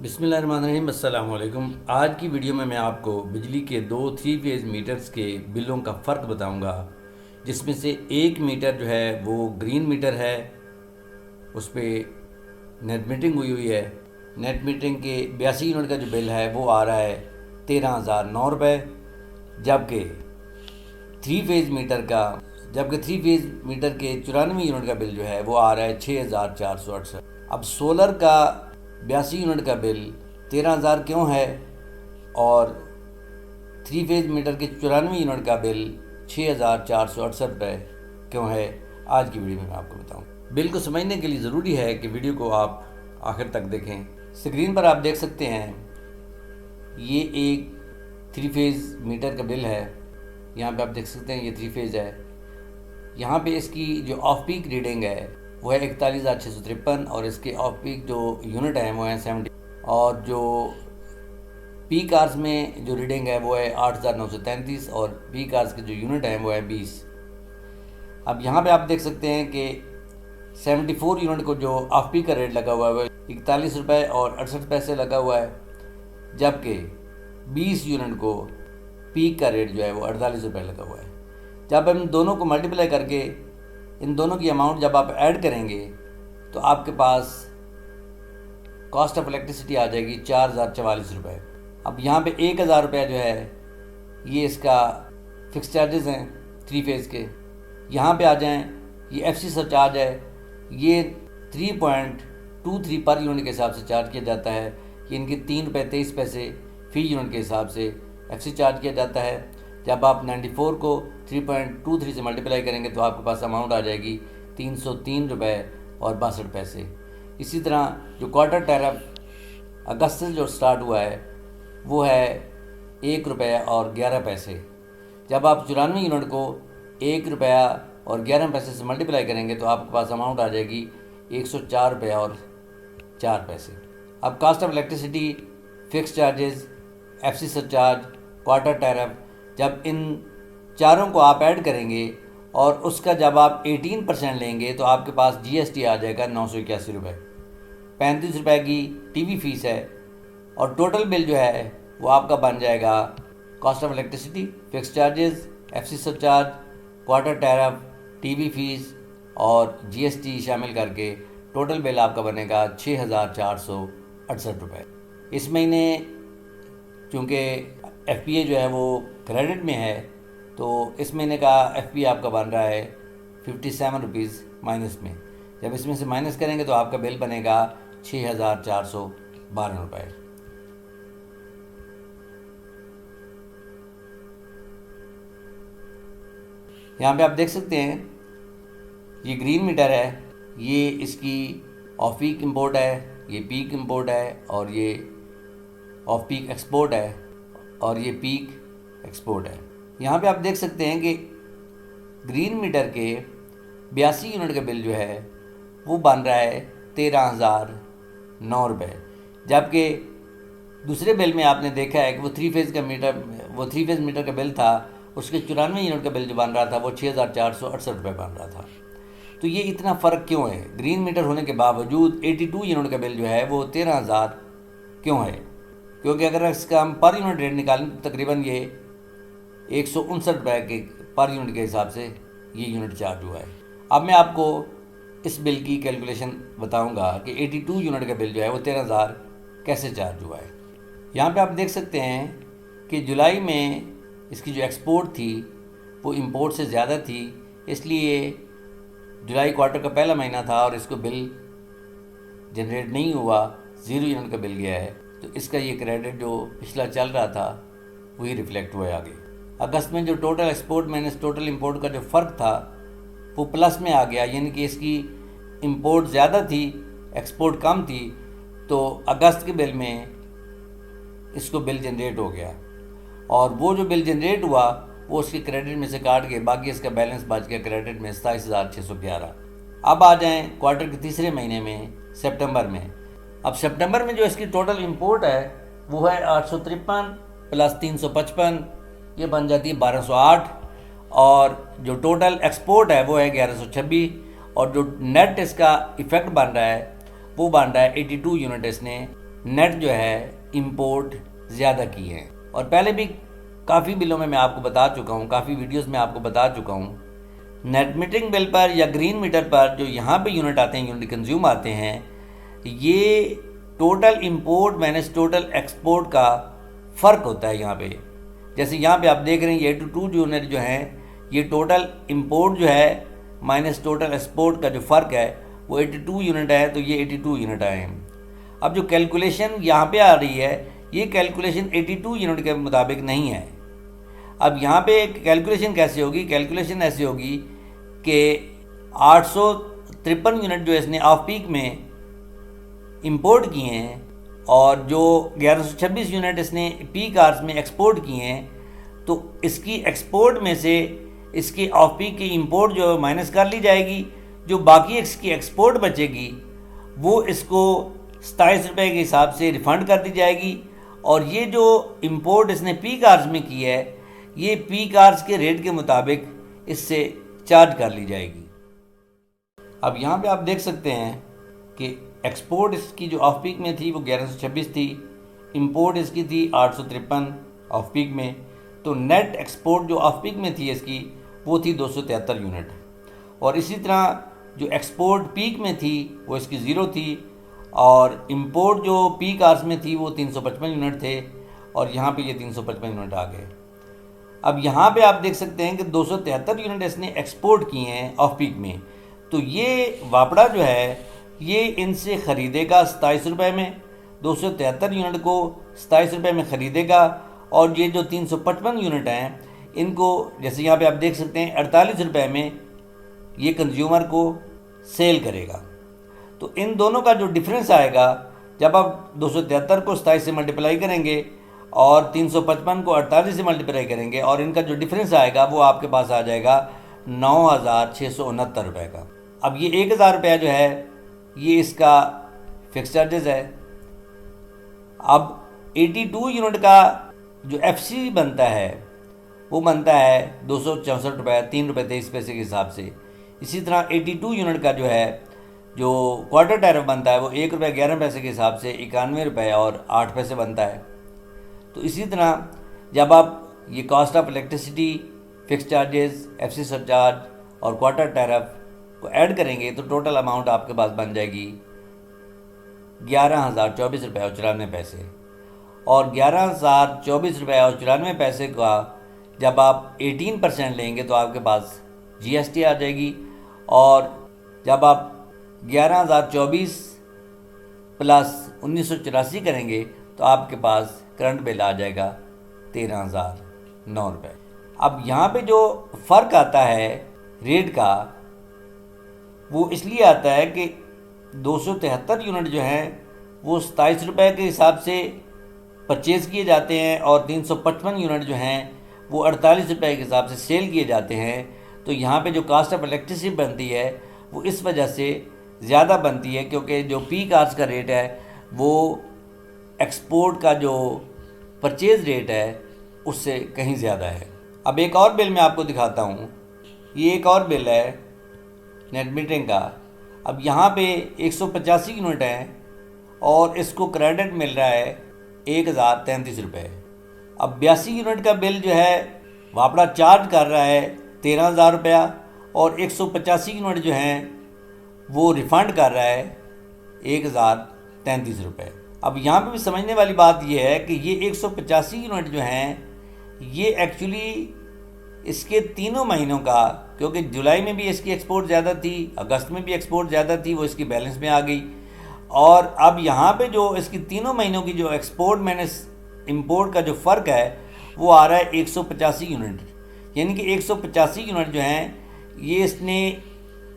बिस्मिल्लाहिर्रहमानिर्रहीम, अस्सलाम वालेकुम। आज की वीडियो में मैं आपको बिजली के दो 3 फेज़ मीटर्स के बिलों का फ़र्क बताऊंगा, जिसमें से एक मीटर जो है वो ग्रीन मीटर है, उस पर नेट मीटरिंग हुई हुई है। नेट मीटरिंग के 82 यूनिट का जो बिल है वो आ रहा है 13,009 रुपये, जबकि थ्री फेज़ मीटर का जबकि थ्री फेज़ मीटर के 94 यूनिट का बिल जो है वो आ रहा है 6,468। अब सोलर का 82 यूनिट का बिल 13,000 क्यों है और थ्री फेज़ मीटर के 94 यूनिट का बिल 6,468 रुपये क्यों है, आज की वीडियो में मैं आपको बताऊँ। बिल को समझने के लिए ज़रूरी है कि वीडियो को आप आखिर तक देखें। स्क्रीन पर आप देख सकते हैं, ये एक थ्री फेज़ मीटर का बिल है। यहाँ पे आप देख सकते हैं ये थ्री फेज़ है। यहाँ पे इसकी जो ऑफ पीक रीडिंग है वो है 41,653 और इसके ऑफ पीक जो यूनिट है वो है 70, और जो पीक आवर्स में जो रीडिंग है वो है 8,933 और पीक आवर्स के जो यूनिट है वो है 20। अब यहाँ पे आप देख सकते हैं कि 74 यूनिट को जो ऑफ पीक का रेट लगा हुआ है वो 41 रुपये और 68 पैसे लगा हुआ है, जबकि 20 यूनिट को पीक का रेट जो है वो 48 रुपये लगा हुआ है। जब हम दोनों को मल्टीप्लाई करके इन दोनों की अमाउंट जब आप ऐड करेंगे तो आपके पास कॉस्ट ऑफ इलेक्ट्रिसिटी आ जाएगी 4,044 रुपये। अब यहाँ पे 1,000 रुपया जो है ये इसका फिक्स चार्जेस हैं थ्री फेज़ के। यहाँ पे आ जाएं, ये एफसी सरचार्ज है, ये 3.23 पर यूनिट के हिसाब से चार्ज किया जाता है। ये इनके 3 रुपये 23 पैसे फ़ी यूनिट के हिसाब से एफसी चार्ज किया जाता है। जब आप 94 को 3.23 से मल्टीप्लाई करेंगे तो आपके पास अमाउंट आ जाएगी 303 रुपये और 62 पैसे। इसी तरह जो क्वार्टर टैरिफ अगस्त से जो स्टार्ट हुआ है वो है 1 रुपया और 11 पैसे। जब आप 94 यूनिट को 1 रुपया और 11 पैसे से मल्टीप्लाई करेंगे तो आपके पास अमाउंट आ जाएगी 104 रुपया और 4 पैसे। अब cost of electricity, fix charges, FC surcharge, quarter tariff, जब इन चारों को आप ऐड करेंगे और उसका जब आप 18% लेंगे तो आपके पास जीएसटी आ जाएगा 981 रुपये। 35 रुपये की टीवी फीस है और टोटल बिल जो है वो आपका बन जाएगा cost of electricity, fix charges, FC surcharge, quarter tariff, TV fees और जीएसटी शामिल करके टोटल बिल आपका बनेगा 6,468 रुपये। इस महीने चूँकि एफपीए जो है वो क्रेडिट में है तो इस महीने का एफपीए आपका बन रहा है 57 रुपीज़ माइनस में। जब इसमें से माइनस करेंगे तो आपका बिल बनेगा 6,412 रुपये। यहाँ पे आप देख सकते हैं ये ग्रीन मीटर है, ये इसकी ऑफ पीक इंपोर्ट है, ये पीक इंपोर्ट है और ये ऑफ पीक एक्सपोर्ट है और ये पीक एक्सपोर्ट है। यहाँ पे आप देख सकते हैं कि ग्रीन मीटर के 82 यूनिट का बिल जो है वो बन रहा है 13,009 रुपये, जबकि दूसरे बिल में आपने देखा है कि वो थ्री फेज़ मीटर का बिल था, उसके 94 यूनिट का बिल जो बन रहा था वो 6,468 रुपये बन रहा था। तो ये इतना फ़र्क क्यों है? ग्रीन मीटर होने के बावजूद 82 यूनिट का बिल जो है वो 13,000 क्यों है? क्योंकि अगर इसका हम पर यूनिट रेट निकालें तो तकरीबन ये 159 रुपये के पर यूनिट के हिसाब से ये यूनिट चार्ज हुआ है। अब मैं आपको इस बिल की कैलकुलेशन बताऊंगा कि 82 यूनिट का बिल जो है वो 13,000 कैसे चार्ज हुआ है। यहाँ पे आप देख सकते हैं कि जुलाई में इसकी जो एक्सपोर्ट थी वो इंपोर्ट से ज़्यादा थी, इसलिए जुलाई क्वार्टर का पहला महीना था और इसको बिल जनरेट नहीं हुआ, 0 यूनिट का बिल गया है। तो इसका ये क्रेडिट जो पिछला चल रहा था वही रिफ्लेक्ट हुआ है आगे। अगस्त में जो total export minus total import का जो फ़र्क था वो प्लस में आ गया, यानी कि इसकी इंपोर्ट ज़्यादा थी, एक्सपोर्ट कम थी, तो अगस्त के बिल में इसको बिल जनरेट हो गया और वो जो बिल जनरेट हुआ वो उसके क्रेडिट में से काट के बाकी इसका बैलेंस बच गया क्रेडिट में 27,611। अब आ जाएं क्वार्टर के तीसरे महीने में, सितंबर में। अब सितंबर में जो इसकी टोटल इंपोर्ट है वो है 853 प्लस 355, ये बन जाती है 1208, और जो टोटल एक्सपोर्ट है वो है 1126 और जो नेट इसका इफ़ेक्ट बन रहा है वो बन रहा है 82 यूनिट इसने नेट जो है इंपोर्ट ज़्यादा की है। और पहले भी काफ़ी बिलों में मैं आपको बता चुका हूँ, काफ़ी वीडियोस में आपको बता चुका हूँ, नेट मीटरिंग बिल पर या ग्रीन मीटर पर जो यहाँ पे यूनिट आते हैं, यूनिट कंज्यूम आते हैं, ये total import minus total export का फ़र्क होता है यहाँ पे। जैसे यहाँ पे आप देख रहे हैं ये 82 यूनिट जो हैं, ये टोटल इंपोर्ट जो है माइनस टोटल एक्सपोर्ट का जो फ़र्क है वो 82 यूनिट है, तो ये 82 यूनिट आए हैं। अब जो कैलकुलेशन यहाँ पे आ रही है, ये कैलकुलेशन 82 यूनिट के मुताबिक नहीं है। अब यहाँ पे कैलकुलेशन कैसे होगी? कैलकुलेशन ऐसे होगी कि 853 यूनिट जो इसने ऑफ पीक में इंपोर्ट किए हैं और जो 1126 यूनिट इसने पीक आवर्स में एक्सपोर्ट किए हैं, तो इसकी एक्सपोर्ट में से इसके ऑफ पीक की इंपोर्ट जो माइनस कर ली जाएगी, जो बाकी इसकी एक्सपोर्ट बचेगी वो इसको 27 रुपये के हिसाब से रिफ़ंड कर दी जाएगी। और ये जो इंपोर्ट इसने पीक आवर्स में की है, ये पीक आवर्स के रेट के मुताबिक इससे चार्ज कर ली जाएगी। अब यहाँ पे आप देख सकते हैं कि एक्सपोर्ट इसकी जो ऑफ पीक में थी वो 1126 थी, इंपोर्ट इसकी थी 853 ऑफ पीक में, तो नेट एक्सपोर्ट जो ऑफ पीक में थी इसकी वो थी 273 यूनिट। और इसी तरह जो एक्सपोर्ट पीक में थी वो इसकी 0 थी, और इंपोर्ट जो पीक आवर्स में थी वो 355 यूनिट थे, और यहाँ पे ये 355 यूनिट आ गए। अब यहाँ पे आप देख सकते हैं कि 273 यूनिट इसने एक्सपोर्ट किए हैं ऑफ पीक में, तो ये वापड़ा जो है ये इनसे ख़रीदेगा 27 रुपये में, 273 यूनिट को 27 रुपये में ख़रीदेगा, और ये जो 355 यूनिट हैं इनको जैसे यहाँ पे आप देख सकते हैं 48 रुपये में ये कंज्यूमर को सेल करेगा। तो इन दोनों का जो डिफरेंस आएगा, जब आप 273 को 27 से मल्टीप्लाई करेंगे और 355 को 48 से मल्टीप्लाई करेंगे, और इनका जो डिफरेंस आएगा वो आपके पास आ जाएगा 9,669 रुपये का। अब ये 1,000 रुपया जो है ये इसका फिक्स चार्जेस है। अब 82 यूनिट का जो एफसी बनता है वो बनता है 264 रुपये 3 रुपये 23 पैसे के हिसाब से। इसी तरह 82 यूनिट का जो है जो क्वार्टर टैरिफ बनता है वो 1 रुपये 11 पैसे के हिसाब से 91 रुपये और 8 पैसे बनता है। तो इसी तरह जब आप ये cost of electricity, fix charges, FC surcharge और क्वार्टर टैरिफ को ऐड करेंगे तो टोटल अमाउंट आपके पास बन जाएगी 11,024 रुपये और 94 पैसे। और 11,024 रुपये और 94 पैसे का जब आप 18% लेंगे तो आपके पास जीएसटी आ जाएगी, और जब आप 11,024 प्लस 1984 करेंगे तो आपके पास करंट बिल आ जाएगा 13,009 रुपये। अब यहाँ पे जो फ़र्क आता है रेट का वो इसलिए आता है कि 273 यूनिट जो हैं वो 27 रुपये के हिसाब से परचेज़ किए जाते हैं, और 355 यूनिट जो हैं वो 48 रुपये के हिसाब से सेल किए जाते हैं। तो यहाँ पे जो कास्ट ऑफ इलेक्ट्रिसिटी बनती है वो इस वजह से ज़्यादा बनती है, क्योंकि जो पीक आवर्स का रेट है वो एक्सपोर्ट का जो परचेज़ रेट है उससे कहीं ज़्यादा है। अब एक और बिल मैं आपको दिखाता हूँ, ये एक और बिल है नेट मीटरिंग का। अब यहाँ पे 185 यूनिट हैं और इसको क्रेडिट मिल रहा है 1,033 रुपये। अब 82 यूनिट का बिल जो है वापड़ा चार्ज कर रहा है 13,000 रुपया, और 185 यूनिट जो हैं वो रिफ़ंड कर रहा है 1,033 रुपये। अब यहाँ पे भी समझने वाली बात ये है कि ये 185 यूनिट जो हैं ये एक्चुअली इसके तीनों महीनों का, क्योंकि जुलाई में भी इसकी एक्सपोर्ट ज़्यादा थी, अगस्त में भी एक्सपोर्ट ज़्यादा थी, वो इसकी बैलेंस में आ गई। और अब यहाँ पे जो इसकी तीनों महीनों की जो एक्सपोर्ट माइनस इंपोर्ट का जो फ़र्क है वो आ रहा है 185 यूनिट, यानी कि 185 यूनिट जो हैं ये इसने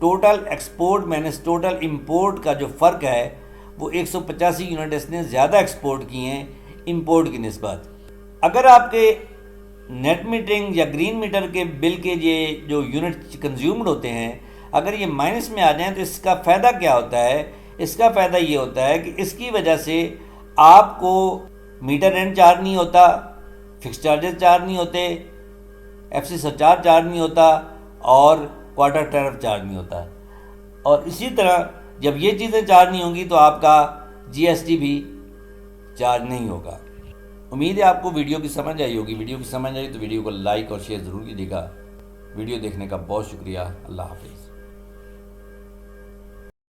total export minus total import का जो फ़र्क है वो 185 यूनिट इसने ज़्यादा एक्सपोर्ट किए हैं इंपोर्ट की निस्बत। अगर आपके नेट मीटरिंग या ग्रीन मीटर के बिल के ये जो यूनिट कंज्यूम्ड होते हैं अगर ये माइनस में आ जाएं तो इसका फ़ायदा क्या होता है? इसका फ़ायदा ये होता है कि इसकी वजह से आपको मीटर रेंट चार्ज नहीं होता, फिक्स चार्जेस चार्ज नहीं होते, एफसी सरचार्ज चार्ज नहीं होता, और क्वार्टर टैरिफ चार्ज नहीं होता। और इसी तरह जब ये चीज़ें चार्ज नहीं होंगी तो आपका जीएसटी भी चार्ज नहीं होगा। उम्मीद है आपको वीडियो की समझ आई होगी। वीडियो की समझ आई तो वीडियो को लाइक और शेयर ज़रूर कीजिएगा। वीडियो देखने का बहुत शुक्रिया। अल्लाह हाफिज़।